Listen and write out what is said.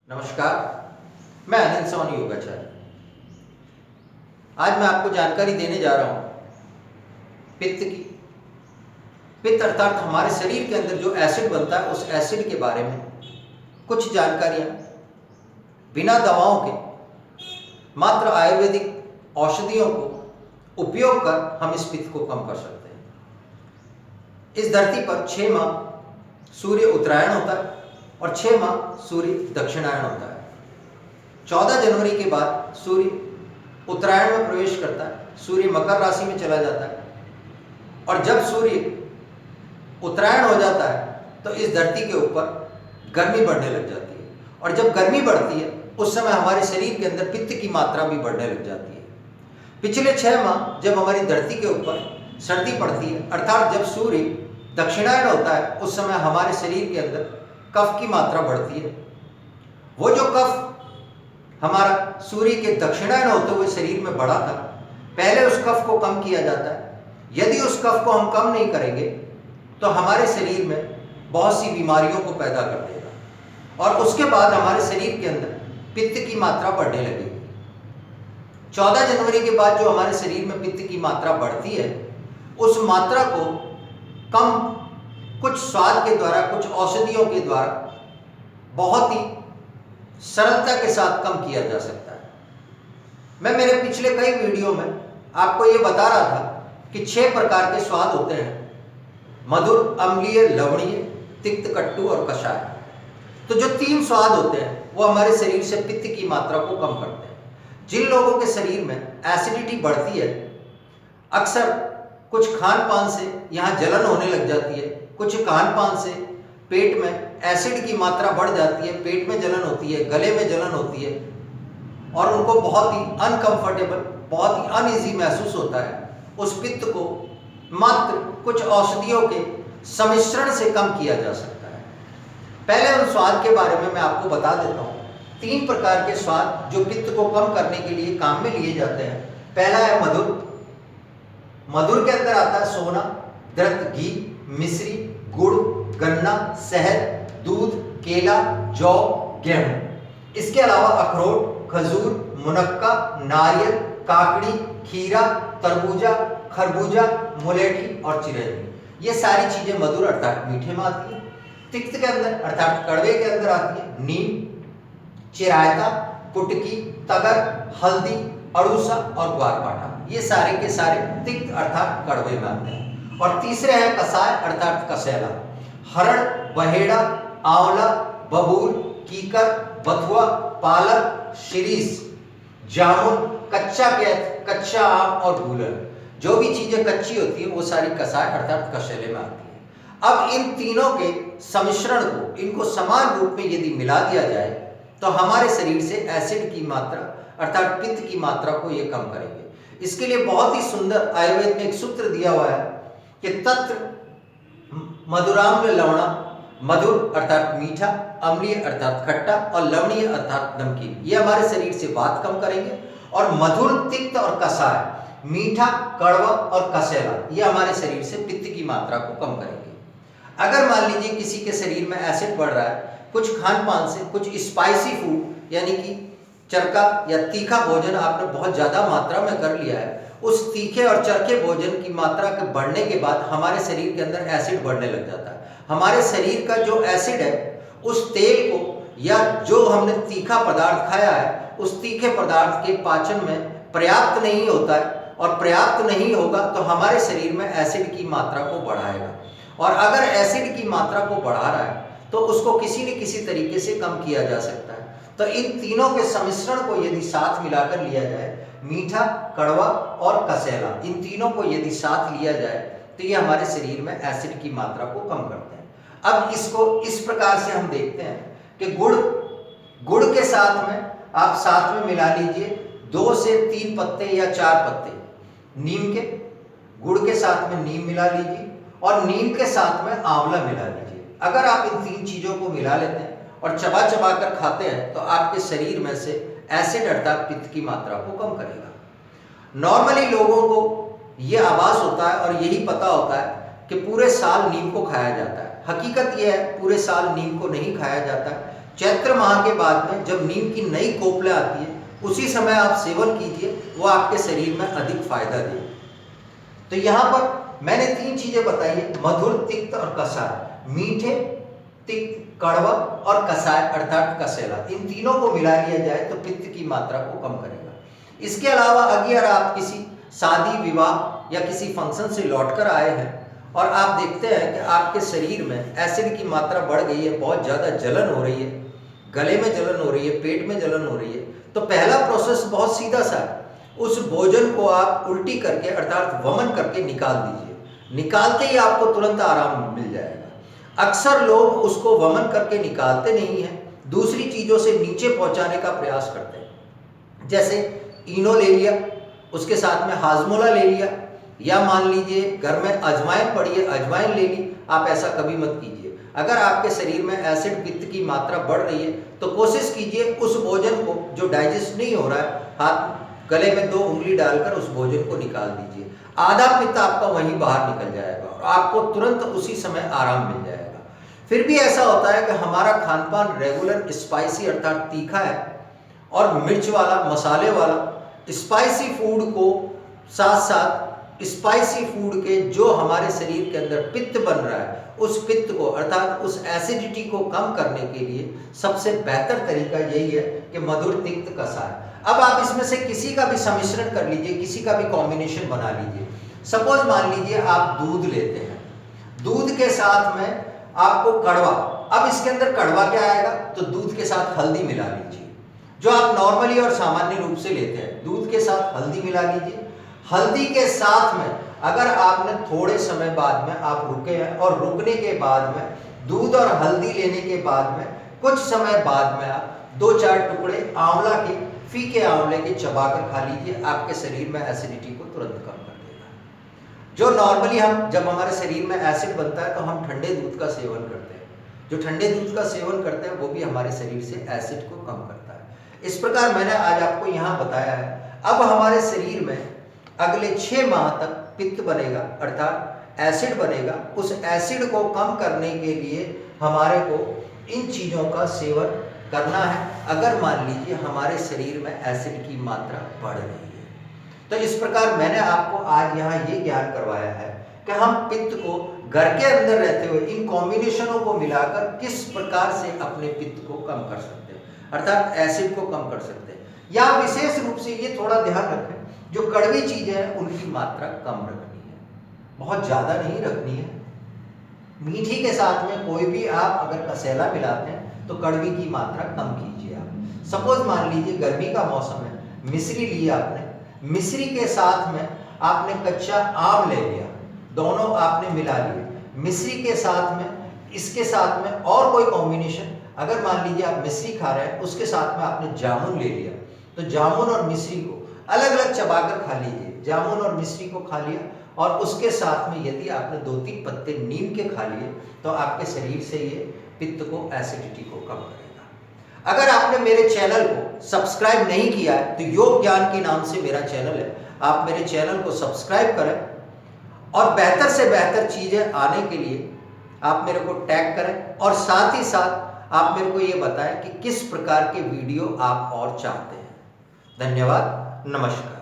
नमस्कार, मैं अनिल सोनी योगाचार्य। आज मैं आपको जानकारी देने जा रहा हूँ पित्त की। पित्त अर्थात हमारे शरीर के अंदर जो एसिड बनता है उस एसिड के बारे में कुछ जानकारियाँ बिना दवाओं के मात्र आयुर्वेदिक औषधियों को उपयोग कर हम इस पित्त को कम कर सकते हैं। इस धरती पर 6 माह सूर्य उत्तरायण होता है और 6 माह सूर्य दक्षिणायन होता है। 14 जनवरी के बाद सूर्य उत्तरायण में प्रवेश करता है, सूर्य मकर राशि में चला जाता है और जब सूर्य उत्तरायण हो जाता है तो इस धरती के ऊपर गर्मी बढ़ने लग जाती है और जब गर्मी बढ़ती है उस समय हमारे शरीर के अंदर पित्त की मात्रा भी बढ़ने लग जाती है। पिछले 6 माह जब हमारी धरती के ऊपर सर्दी पड़ती है अर्थात जब सूर्य दक्षिणायन होता है उस समय हमारे शरीर के अंदर कफ की मात्रा बढ़ती है। वो जो कफ हमारा सूर्य के दक्षिणायन होते हुए शरीर में बढ़ा था, पहले उस कफ को कम किया जाता है। यदि उस कफ को हम कम नहीं करेंगे तो हमारे शरीर में बहुत सी बीमारियों को पैदा कर देगा और उसके बाद हमारे शरीर के अंदर पित्त की मात्रा बढ़ने लगेगी। 14 जनवरी के बाद जो हमारे शरीर में पित्त की मात्रा बढ़ती है उस मात्रा को कम कुछ स्वाद के द्वारा, कुछ औषधियों के द्वारा बहुत ही सरलता के साथ कम किया जा सकता है। मैं मेरे पिछले कई वीडियो में आपको ये बता रहा था कि 6 प्रकार के स्वाद होते हैं: मधुर, अम्लीय, लवणीय, तिक्त, कट्टू और कषाय। तो जो 3 स्वाद होते हैं वो हमारे शरीर से पित्त की मात्रा को कम करते हैं। जिन लोगों के शरीर में एसिडिटी बढ़ती है, अक्सर कुछ खान पान से यहाँ जलन होने लग जाती है, कुछ खान पान से पेट में एसिड की मात्रा बढ़ जाती है, पेट में जलन होती है, गले में जलन होती है और उनको बहुत ही अनकंफर्टेबल, बहुत ही अनईजी महसूस होता है। उस पित्त को मात्र कुछ औषधियों के सम्मिश्रण से कम किया जा सकता है। पहले उन स्वाद के बारे में मैं आपको बता देता हूँ। 3 प्रकार के स्वाद जो पित्त को कम करने के लिए काम में लिए जाते हैं। पहला है मधुर। मधुर के अंदर आता है सोना, घृत, घी, मिश्री, गुड़, गन्ना, शहद, दूध, केला, जौ, गेहूं। इसके अलावा अखरोट, खजूर, मुनक्का, नारियल, काकड़ी, खीरा, तरबूजा, खरबूजा, मुलेठी और चिरैनी। ये सारी चीजें मधुर अर्थात मीठे में आती है। तिक्त के अंदर अर्थात कड़वे के अंदर आती है नीम, चिरायता, पुटकी, तगर, हल्दी, अड़ूसा और ग्वारपाठा। ये सारे के सारे तिक्त अर्थात कड़वे में आते हैं। और तीसरे हैं कसाय अर्थात कसेला। हरण, बहेड़ा, आंवला, बबूल, कीकर, बथुआ, पालक, शिरीष, जामुन, कच्चा कैथ, कच्चा आम और गूलर। जो भी चीजें कच्ची होती है वो सारी कसाय अर्थात कसेले में आती है। अब इन तीनों के सम्मिश्रण को, इनको समान रूप में यदि मिला दिया जाए तो हमारे शरीर से एसिड की मात्रा अर्थात पित्त की मात्रा को ये कम करेंगे। इसके लिए बहुत ही सुंदर आयुर्वेद में एक सूत्र दिया हुआ है कि तत्र मधुराम्ल लवणा। मधुर अर्थात मीठा, अम्लीय अर्थात खट्टा और लवणीय अर्थात नमकीन। ये हमारे शरीर से वात कम करेंगे। और मधुर, तिक्त और कसाय, मीठा, कड़वा और कसेला, ये हमारे शरीर से पित्त की मात्रा को कम करेंगे। अगर मान लीजिए किसी के शरीर में एसिड बढ़ रहा है, कुछ खान पान से, कुछ स्पाइसी फूड यानी कि चरका या तीखा भोजन आपने बहुत ज़्यादा मात्रा में कर लिया है, उस तीखे और चरके भोजन की मात्रा के बढ़ने के बाद हमारे शरीर के अंदर एसिड बढ़ने लग जाता है। हमारे शरीर का जो एसिड है उस तेल को या जो हमने तीखा पदार्थ खाया है उस तीखे पदार्थ के पाचन में पर्याप्त नहीं होता है और पर्याप्त नहीं होगा तो हमारे शरीर में एसिड की मात्रा को बढ़ाएगा। और अगर एसिड की मात्रा को बढ़ा रहा है तो उसको किसी न किसी तरीके से कम किया जा सकता है। तो इन तीनों के सम्मिश्रण को यदि साथ मिलाकर लिया जाए, मीठा, कड़वा और कसेला, इन तीनों को यदि साथ लिया जाए तो ये हमारे शरीर में एसिड की मात्रा को कम करते हैं। अब इसको इस प्रकार से हम देखते हैं कि गुड़ के साथ में आप साथ में मिला लीजिए 2 से 3 पत्ते या 4 पत्ते नीम के। गुड़ के साथ में नीम मिला लीजिए और नीम के साथ में आंवला मिला लीजिए। अगर आप इन 3 चीजों को मिला लेते हैं और चबा चबा कर खाते हैं तो आपके शरीर में से एसिड अर्थात पित्त की मात्रा को कम करेगा। नॉर्मली लोगों को ये आभास होता है और यही पता होता है कि पूरे साल नीम को खाया जाता है। हकीकत यह है पूरे साल नीम को नहीं खाया जाता है। चैत्र माह के बाद में जब नीम की नई कोपलें आती है उसी समय आप सेवन कीजिए, वो आपके शरीर में अधिक फायदा देगी। तो यहाँ पर मैंने 3 चीजें बताई है, मधुर, तिक्त और कसाय। मीठे, तिक्त, कड़वा और कसाय अर्थात कसेला, इन तीनों को मिला लिया जाए तो पित्त की मात्रा को कम करेगा। इसके अलावा अगर आप किसी शादी, विवाह या किसी फंक्शन से लौटकर आए हैं और आप देखते हैं कि आपके शरीर में एसिड की मात्रा बढ़ गई है, बहुत ज़्यादा जलन हो रही है, गले में जलन हो रही है, पेट में जलन हो रही है, तो पहला प्रोसेस बहुत सीधा सा है, उस भोजन को आप उल्टी करके अर्थात वमन करके निकाल दीजिए। निकालते ही आपको तुरंत आराम मिल जाएगा। अक्सर लोग उसको वमन करके निकालते नहीं हैं, दूसरी चीज़ों से नीचे पहुंचाने का प्रयास करते हैं। जैसे इनो ले लिया, उसके साथ में हाजमोला ले लिया, या मान लीजिए घर में अजवाइन पड़ी है, अजवाइन ले ली। आप ऐसा कभी मत कीजिए। अगर आपके शरीर में एसिड, पित्त की मात्रा बढ़ रही है तो कोशिश कीजिए उस भोजन को जो डाइजेस्ट नहीं हो रहा है, हाथ गले में 2 उंगली डालकर उस भोजन को निकाल दीजिए। आधा पित्त आपका वहीं बाहर निकल जाएगा और आपको तुरंत उसी समय आराम मिल जाएगा। फिर भी ऐसा होता है कि हमारा खानपान रेगुलर स्पाइसी अर्थात तीखा है और मिर्च वाला, मसाले वाला, स्पाइसी फूड को साथ साथ स्पाइसी फूड के जो हमारे शरीर के अंदर पित्त बन रहा है, उस पित्त को अर्थात उस एसिडिटी को कम करने के लिए सबसे बेहतर तरीका यही है कि मधुर, तिक्त, कसाय। अब आप इसमें से किसी का भी सम्मिश्रण कर लीजिए, किसी का भी कॉम्बिनेशन बना लीजिए। सपोज मान लीजिए आप दूध लेते हैं, दूध के साथ में आपको कड़वा, अब इसके अंदर कड़वा क्या आएगा, तो दूध के साथ हल्दी मिला लीजिए, जो आप नॉर्मली और सामान्य रूप से लेते हैं। दूध के साथ हल्दी मिला लीजिए। हल्दी के साथ में अगर आपने थोड़े समय बाद में आप रुके हैं और रुकने के बाद में दूध और हल्दी लेने के बाद में कुछ समय बाद में आप 2-4 टुकड़े आंवला के, फीके आंवले के चबाकर खा लीजिए। आपके शरीर में एसिडिटी को तुरंत कम कर देगा। जो नॉर्मली हम जब हमारे शरीर में एसिड बनता है तो हम ठंडे दूध का सेवन करते हैं, जो ठंडे दूध का सेवन करते हैं वो भी हमारे शरीर से एसिड को कम करता है। इस प्रकार मैंने आज आपको यहाँ बताया है। अब हमारे शरीर में अगले 6 माह तक पित्त बनेगा अर्थात एसिड बनेगा। उस एसिड को कम करने के लिए हमारे को इन चीज़ों का सेवन करना है, अगर मान लीजिए हमारे शरीर में एसिड की मात्रा बढ़ रही है। तो इस प्रकार मैंने आपको आज यहाँ ये ज्ञान करवाया है कि हम पित्त को घर के अंदर रहते हुए इन कॉम्बिनेशनों को मिलाकर किस प्रकार से अपने पित्त को कम कर सकते हैं, अर्थात एसिड को कम कर सकते हैं। या विशेष रूप से ये थोड़ा ध्यान रखें, जो कड़वी चीज़ें हैं उनकी मात्रा कम रखनी है, बहुत ज़्यादा नहीं रखनी है। मीठी के साथ में कोई भी आप अगर कसेला मिलाते हैं तो कड़वी की मात्रा कम कीजिए। आप सपोज मान लीजिए गर्मी का मौसम है, मिश्री ली आपने, मिश्री के साथ में आपने कच्चा आम ले लिया, दोनों आपने मिला लिए। मिश्री के साथ में, इसके साथ में और कोई कॉम्बिनेशन, अगर मान लीजिए आप मिश्री खा रहे हैं उसके साथ में आपने जामुन ले लिया, तो जामुन और मिश्री को अलग अलग चबाकर खा लीजिए। जामुन और मिश्री को खा लिया और उसके साथ में यदि आपने 2-3 पत्ते नीम के खा लिए तो आपके शरीर से ये पित्त को, एसिडिटी को कम करेगा। अगर आपने मेरे चैनल को सब्सक्राइब नहीं किया है तो योग ज्ञान के नाम से मेरा चैनल है, आप मेरे चैनल को सब्सक्राइब करें और बेहतर से बेहतर चीज़ें आने के लिए आप मेरे को टैग करें और साथ ही साथ आप मेरे को ये बताएं कि किस प्रकार के वीडियो आप और चाहते हैं। धन्यवाद, नमस्कार।